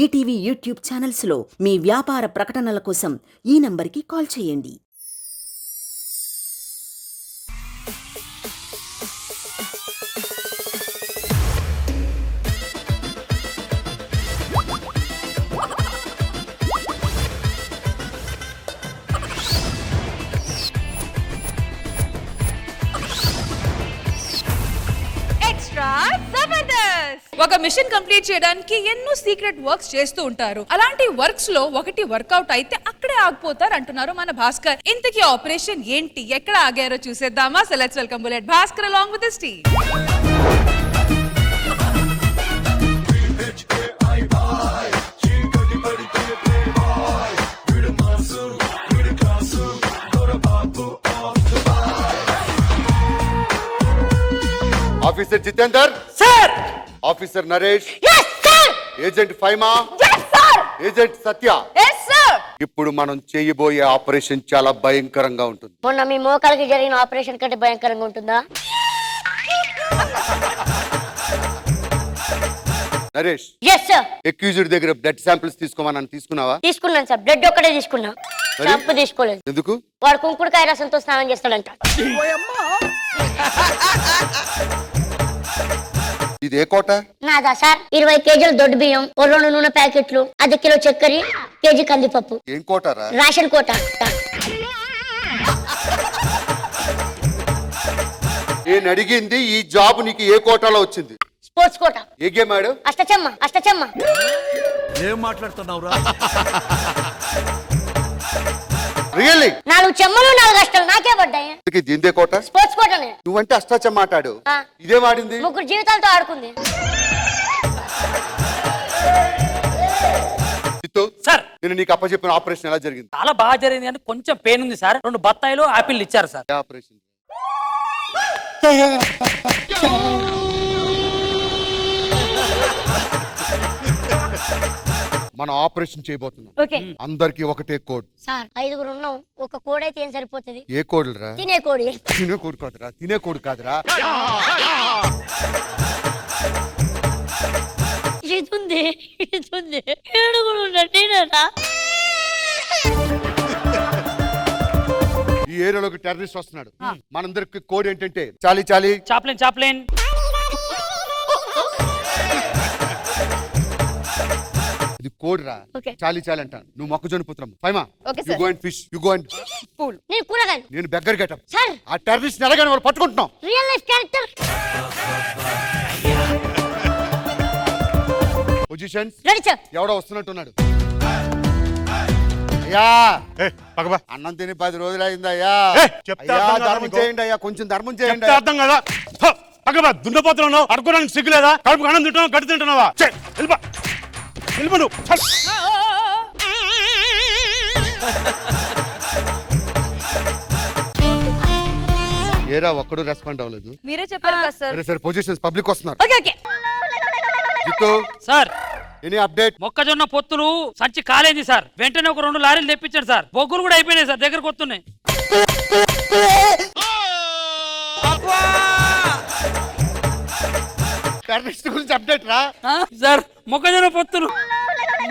ETV YouTube ఛానల్స్లో మీ వ్యాపార ప్రకటనల కోసం ఈ నంబర్కి కాల్ చేయండి. ఒక మిషన్ కంప్లీట్ చేయడానికి ఎన్నో సీక్రెట్ వర్క్స్ చేస్తూ ఉంటారు. అలాంటి వర్క్స్ లో ఒకటి వర్కౌట్ అయితే అక్కడే ఆగిపోతారు అంటున్నారు మన భాస్కర్. ఇంతకీ ఆపరేషన్ ఏంటి, ఎక్కడ ఆగారో చూసేద్దామా? So let's welcome bullet Bhaskar along with his team. Officer Jitender sir, officer Naresh, yes sir, agent Faima, yes sir, agent Satya. yes sir. ఇప్పుడు మనం చేయబోయే ఆపరేషన్ చాలా భయంకరంగా ఉంటుంది. మొన్న మీ మోకాలకి జరిగిన ఆపరేషన్ కంటే భయంకరంగా ఉంటుందా? Naresh, yes sir. అక్యూజ్డ్ దగ్గర బ్లడ్ శాంపిల్స్ తీసుకోమని తీసుకున్నావా? తీసుకున్నాను సార్, బ్లడ్ ఒక్కటే తీసుకున్నా, షాంపూ తీసుకోలేదు. ఎందుకు? వాడు కుంకుడుకాయ రసంతో స్నానం చేస్తాడంట. ఇది ఏ కోట? నాదా సార్? 20 కేజీల దొడ్డు బియ్యం, 2 నూనె ప్యాకెట్లు, 1/2 కిలో చక్కెర, కేజీ కందిపప్పు. ఏం కోటారా? రేషన్ కోట. నేను అడిగింది ఈ జాబ్ నీకు ఏ కోటాలో వచ్చింది? Sports quota. ఏ గేమ్ ఆడు? అష్టచమ్మ. అష్టచమ్మ. ఏం మాట్లాడుతున్నావురా? రియల్లీ? 4 చెమ్మలు 4 అష్టలు నాకే పడ్డాయి. దీందే కోట? స్పోర్ట్స్ కోటనే. నువ్వంటే అష్టాచమ్మ ఆటాడు, ఆ. ఇదేం ఆడింది? 3 జీవితాలతో ఆడుకుంది. సార్, నేను నీకు అప్పచెప్పిన ఆపరేషన్ ఎలా జరిగింది? చాలా బాగా జరిగింది కానీ కొంచెం పెయిన్ ఉంది సార్. 2 బత్తాయిలు ఆపిల్ ఇచ్చారు సార్. ఏ ఆపరేషన్? మనం ఆపరేషన్ చేయబోతున్నాం. ఓకే అందరికి ఒకటే కోడ్. సార్, 5 ఉన్నాం, ఒక కోడ్ అయితే ఏం సరిపోతుంది? ఏ కోడ్రా? తినే కోడి. తినే కోడ్ కాదురా, తినే కోడ్ కాదురా. ఇదుంది 7 ఉన్నట్టేనా? ఈ ఏరియాలోకి టెర్రరిస్ట్ వస్తున్నాడు. మనందరికి కోడ్ ఏంటంటే చాలీ చాలీ చాప్లిన్. ఇది కోడ్ రా. Okay. చాలీ చాలీ అంట. నువ్వు మొక్కజొన్న పుత్రం ఫైమా. Okay, you sir. Go and fish, you go and cool. నేను కూరగాయలు. నేను బెగ్గర్ గెటప్. సార్, ఆ టెర్రరిస్ట్ ఎలాగని వాళ్ళు పట్టుకుంటున్నాం. Real life character. Positions ready sir. ఎవడో వస్తున్నట్టున్నాడు. అయ్యా, పగబా అన్నం తిని 10 రోజులు అయిందయ్యా. చెప్తే అయ్యా, అర్థం కాదా ధర్మం నీకు? చేయండి అయ్యా, కొంచెం ధర్మం చేయండి. చెప్తే అర్థం కదా. పగబా దున్నపోతున్నావు, అడుకోవడానికి సిగ్గులేదా? కడుపు అన్నం తింటున్నావు, గడ్డి తింటున్నావా? వెళ్ళిపో నువ్వు. ఏరా ఒక్కడు రెస్పాండ్ అవ్వలేదు. మీరే చెప్పారు కదా సార్. సరే పొజిషన్స్ పబ్లిక్ వస్తున్నారు. Okay okay. Jithu, sir, any update? మొక్కజొన్న పొత్తులు సంచి కాలేంది సార్. వెంటనే ఒక 2 లారీలు తెప్పించాడు సార్. బొగ్గులు కూడా అయిపోయినాయి సార్, దగ్గరకు వస్తున్నాయి. టెర్రరిస్ట్ గురించి అప్డేట్ రా. సార్, మొక్కజొన్న పొత్తులు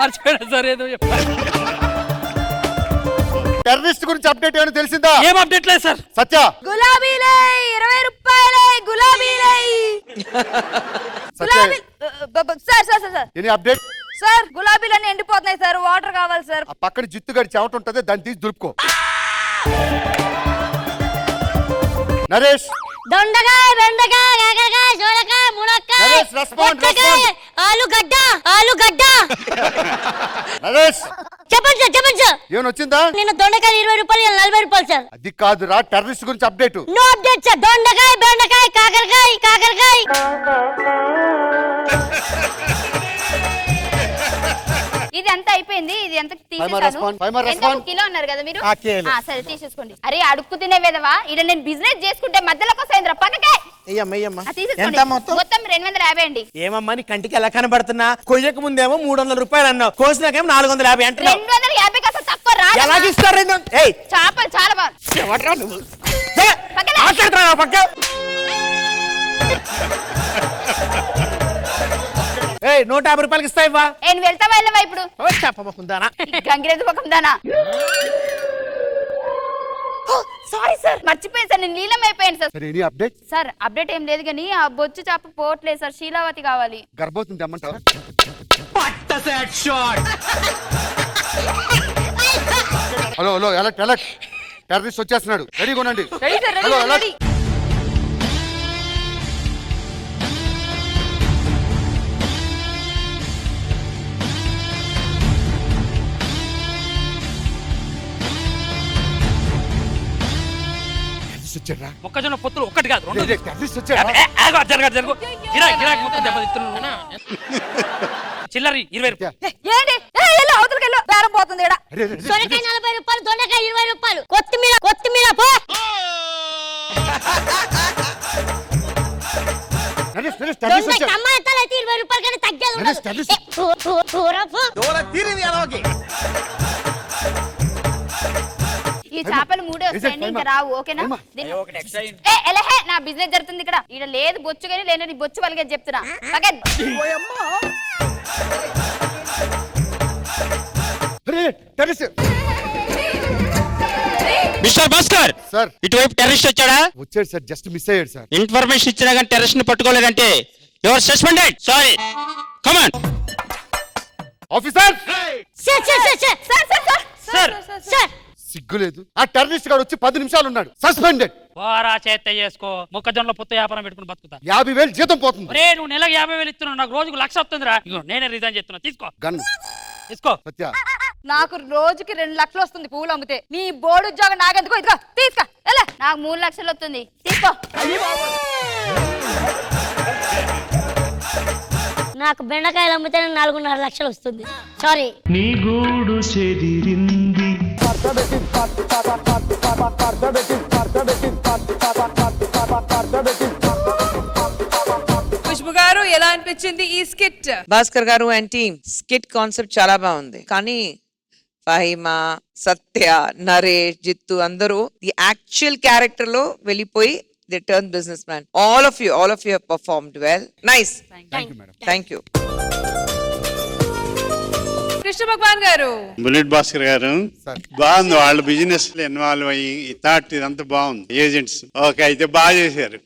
మర్చిపోయినా సార్, ఏదో చెప్పారు. టెర్రరిస్ట్ గురించి అప్డేట్ ఏమైనా తెలిసిందా? ఏం అప్డేట్ లేదు సార్. సత్య, గులాబీలే 20 రూపాయలే గులాబీలే. సత్య, సార్ ఎనీ అప్డేట్? సార్, గులాబీలన్నీ ఎండిపోతున్నాయి సార్, వాటర్ కావాలి సార్. ఆ పక్కన జిత్తుగడి చెమట ఉంటది, దాన్ని తీసి దులుపుకో. నరేష్, దొండకాయ, బెండకాయ, కాకరకాయ, సోరకాయ, మునక్కాయ, నరేష్, respond, పొట్లకాయ, ఆలుగడ్డ. నరేష్, చెప్పండి సార్. ఏమైనా వచ్చిందా? నిన్న దొండకాయ 20 రూపాయలు, 40 రూపాయలు సార్. అది కాదురా, టెర్రరిస్ట్ గురించి అప్డేట్. No update sir. దొండకాయ, బెండకాయ, కాకరకాయ. ఇది అంతా అయిపోయింది. ఇది ఎంత respond, Fimer respond. కిలో అన్నారు కదా మీరు? ఆ, కిలో. సరే తీసేసుకోండి. అరే అడుక్కు తినే విధవా, ఇక్కడ నేను బిజినెస్ చేసుకుంటే మధ్యలో కోసేంద్ర పక్కకే. అయ్యమ్మా తీసేసుకోండి. ఎంత మొత్తం? మొత్తం 250 అండి. ఏమమ్మా నీ కంటికి ఎలా కనబడుతున్నా? కొయ్యక ముందేమో 300 రూపాయలు అన్నావు, కోసినాకేమో 450 అంటున్నావు. 250 కాస్త తక్కువ రా. ఎలాగిస్తారు? చేపలు చాలా బాగా ఎవడ్రా నువ్వు? పక్కన. మాట్లాడుతున్నావా పక్క? ఏయ్ 150 రూపాయలకి ఇస్తావా? నేను వెళ్తావా వెళ్ళవా ఇప్పుడు? చెప్పబోకుందానా? గంగిరెద్దు ముఖం దానా. సారీ సార్, మర్చిపోయాను సార్, నేను నీలం అయిపోయాను సార్. సరే ఎనీ అప్డేట్? సార్ అప్డేట్ ఏం లేదు కానీ ఆ బొచ్చు చేప పోవట్లేదు సార్, శీలావతి కావాలి. గర్భవతిని తెమ్మంటావా? Hello hello alert alert, terrorist వచ్చేస్తున్నాడు, రెడీగా ఉండండి. Ready sir, ready hello sir, alert. Ready. Terrorist వచ్చారా? మొక్కజొన్న పొత్తులు ఒక్కటి కాదు రెండు. టెర్రరిస్ట్ వచ్చారా? జరగ గిరాక్ మొత్తం దెబ్బతిస్తున్నాను. చిల్లరి 20 రూపాయలు. ఏంటి అవతలకి వెళ్ళు, బేరం పోతుంది ఈడ. అరే, అరే, అరే, సొరకాయ 40 రూపాయలు, దొండకాయ 20 రూపాయలు, కొత్తిమీర పో. టెర్రరిస్ట్, టెర్రరిస్ట్, టెర్రరిస్ట్ దొండకాయ వచ్చారు. టమాటాలు అయితే 20 రూపాయలు కానీ తగ్గేది ఉండదు. టెర్రరిస్ట్, కూర పో. ఈ చేపలు మూడే వస్తాయండి, ఇంకా రావు. ఓకేనా? ఎలహే, నా బిజినెస్ జరుగుతుంది ఇక్కడ. ఈడ లేదు బొచ్చు కానీ లేని బొచ్చు వాళ్ళకి చెప్తున్నా. అరే, టెర్రరిస్ట్. మిస్టర్ భాస్కర్, సార్ ఇటువైపు టెర్రరిస్ట్ వచ్చాడా? వచ్చాడు సార్, జస్ట్ మిస్ అయ్యాడు సార్. ఇన్ఫర్మేషన్ ఇచ్చినా కానీ టెర్రరిస్ట్ ని పట్టుకోలేదంటే your suspended. Sorry, come on. Officer, sir సిగ్గులేదు. ఆ టెర్రరిస్ట్ గాడు వచ్చి 10 నిమిషాలు ఉన్నాడు, సస్పెండెడ్. వారా చేత చేసుకో, మొక్కజొన్నల పొత్తు వ్యాపారం పెట్టుకుని బతుకుతా. 50,000 జీతం పోతుంది. ఒరే నువ్వు నెలకు 50,000 ఇస్తున్నావు, నాకు రోజుకు 1,00,000 వస్తుందిరా. ఇగో నేనే రిజైన్ చేస్తున్నా, తీసుకో గన్ తీసుకో. సత్య, నాకు రోజుకి 2 లక్షలు వస్తుంది పువ్వులు అమ్మితే. నీ బోర్డు ఉద్యోగం నాకెందుకో, ఇదిగో తీసుకో. నాకు 3 లక్షలు వస్తుంది, తీసుకో. నాకు బెండకాయలు అమ్మితే 4.5 లక్షలు వస్తుంది. సారీ. నీ గూడు చెదిరింది. ఖుష్బు గారు ఎలా అనిపించింది ఈ స్కిట్? భాస్కర్ గారు అండ్ టీమ్, స్కిట్ కాన్సెప్ట్ చాలా బాగుంది, కానీ ఫహిమా, సత్య, నరేష్, జిత్తు అందరూ ది యాక్చువల్ క్యారెక్టర్ లో వెళ్ళిపోయి the turn businessman. All of you have performed well. Nice. Thank you. Krishna Bhagavan గారు, బుల్లెట్ భాస్కర్ గారు బాగుంది. వాళ్ళ బిజినెస్ లో ఇన్వాల్వ్ అయ్యి థాట్ ఇదంతా బాగుంది. ఏజెంట్స్ ఓకే అయితే బాగా చేశారు.